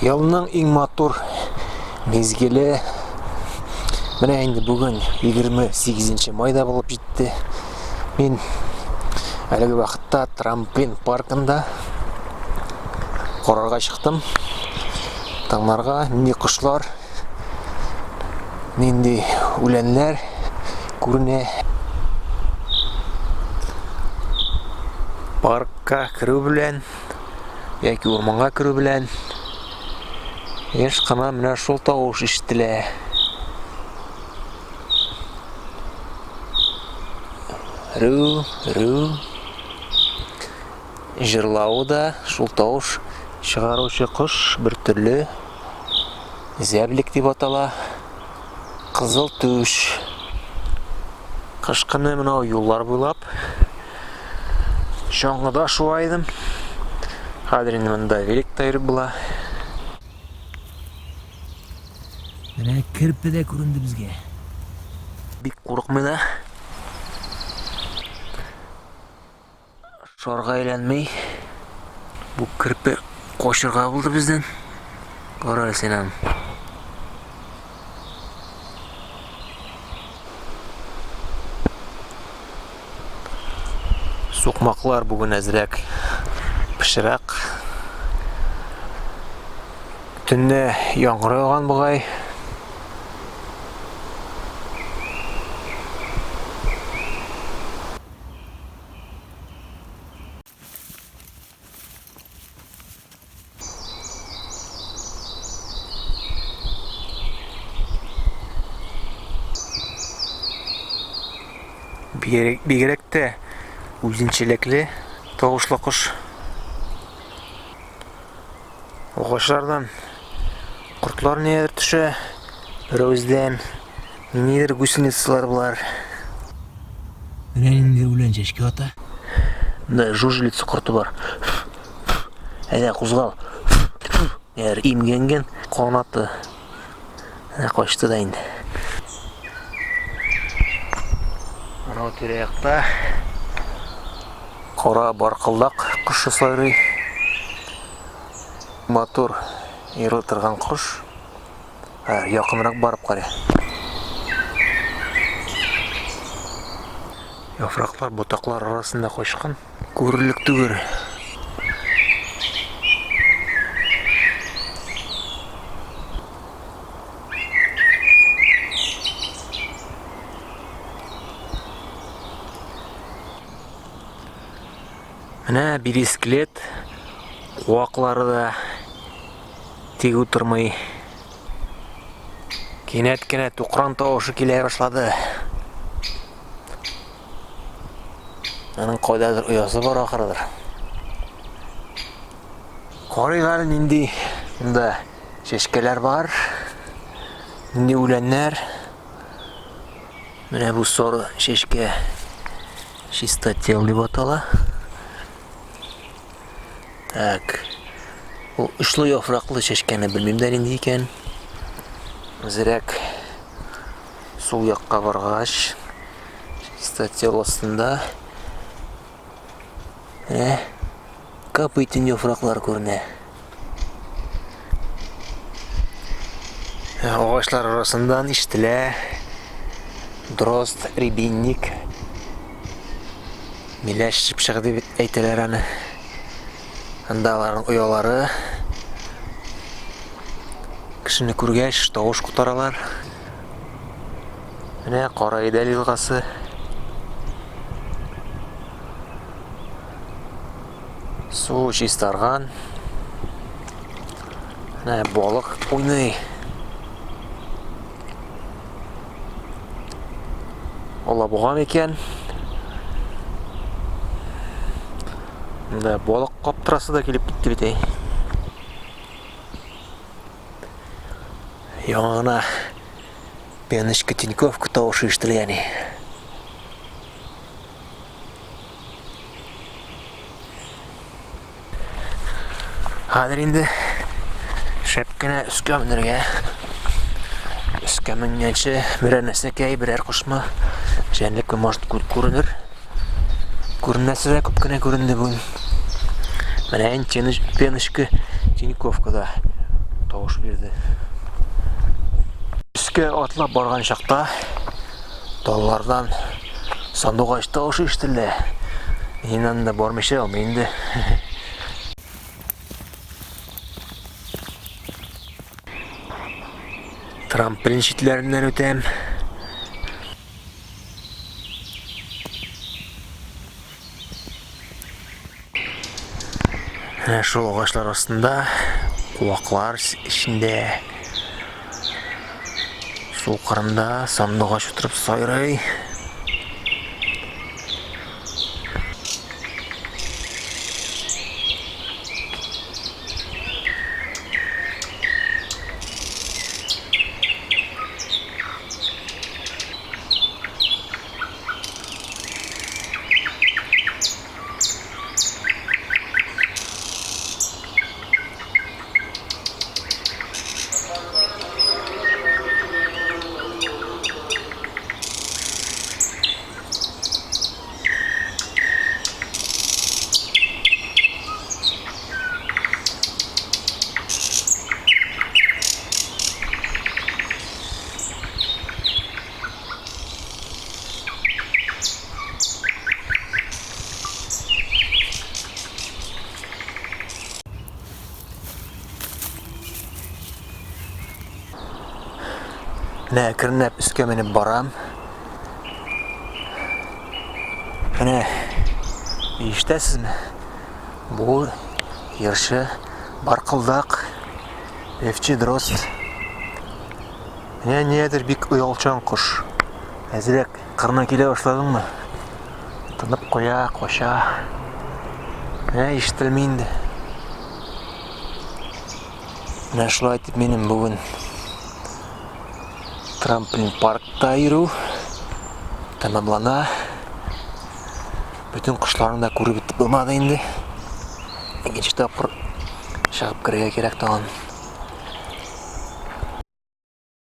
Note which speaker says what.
Speaker 1: Ялның иң матур мезгілі міне енді бүгін 28 майда болып жетті. Мен әлігі уақытта трамплин паркында қорарға шықтым. Таңнарға ненде құшлар, ненде үләнлер көріне. Паркқа кіру білән, яки орманға кіру білән еш қана мына шул тауыш ишетелә. Ру жырлауы да шул тауыш шығарушы құш бір түрлі зәблік деп атала. Қызыл түш. Қышқыны мынау юллар буйлап шоңғыда шуайдым. Хәзер инде монда велик тайрып була. Менә кірпі дә күрінді бізге. Бик қорықмай да. Шарға әйләнмей. Бұл кірпі қошырға болды бізден. Қара сенен. Соқмақлар бүгін әзірәк пішірақ. Түнне яңғыр жауған бұғай. Бигерәкте үзенчәлекле тавышлы кош. Агачлардан кортлар нидер төшә, берәүздән нидер гусеницалар булар. Менә инде үлән чәчкә ата. Да жужелица корты бар. Әйдә кузгал. Яр имгәнгән канаты. Качты да инде. Анау тирәяқта қора барқылдақ құшы сайрый. Матур ері тұрған құш. Яқынырақ барып қара. Яфрақлар ботақлар арасында қошқан. Көрілік түгір. Менә бирескелет, қуақлары да тегу тұрмай. Кенет туқран тауышы келе башлады. Аның қойдадыр ұясы бар ақырыдыр. Қарайғар нинди мұнда шешкелер бар, нинди үләннәр. Менә бұл соры шешке шистотел деп атала. Так, бұл үшлі яфрақлы шешкені білмемдер енді екен. Зірәк сол яққа барғаш стател астында капитын яфрақлар көріне. Ағашлар арасындан іштілі дрозд, рябинник миләш шыпшығы деп әйтелер аны. Андаларын ұялары кішіні көргәш тауыш құтаралар. Менә Қарайдәл елғасы. Су чистарған. Менә балық ойнай. Ола бұған екен. Да, балық қаптырасы да келіп бітті бетей. Яңына пенішкі тиньковка тауышы іштілі яни. Хадыр енді шәпкені үске мінірге. Үске мінгенші бірер нәсінекей, бірер құшма жәнлік көй машты көрінір. Көріннәсі де көпкіне көрінді бүгін. Менә пенішкі тиньковкада тавыш бирде. Үскә атлап барган чакта таллардан сандугач тавышы ишетелде. Мин анда бармыйча алмыйм инде. Трамплин читләреннән үтәм. Шул агачлар астында куаклар içinde су кырында сандугач утырып сайрый. Менә әкренләп өскә менеп барам. Менә ишетәсезме? Бу йырчы баркылдак, эвчи дрозд. Менә ниядер бик оялчан кош. Әзрәк кырына килә башладыңмы? Тынып куя, кача. Менә ишетелми инде. Менә шулай итеп минем бүген трамплин паркта йөрү тәмамлана. Bütün кышларны да күреп бетеп булмады инде. Икенче тапкыр чыгып керергә кирәк тагын.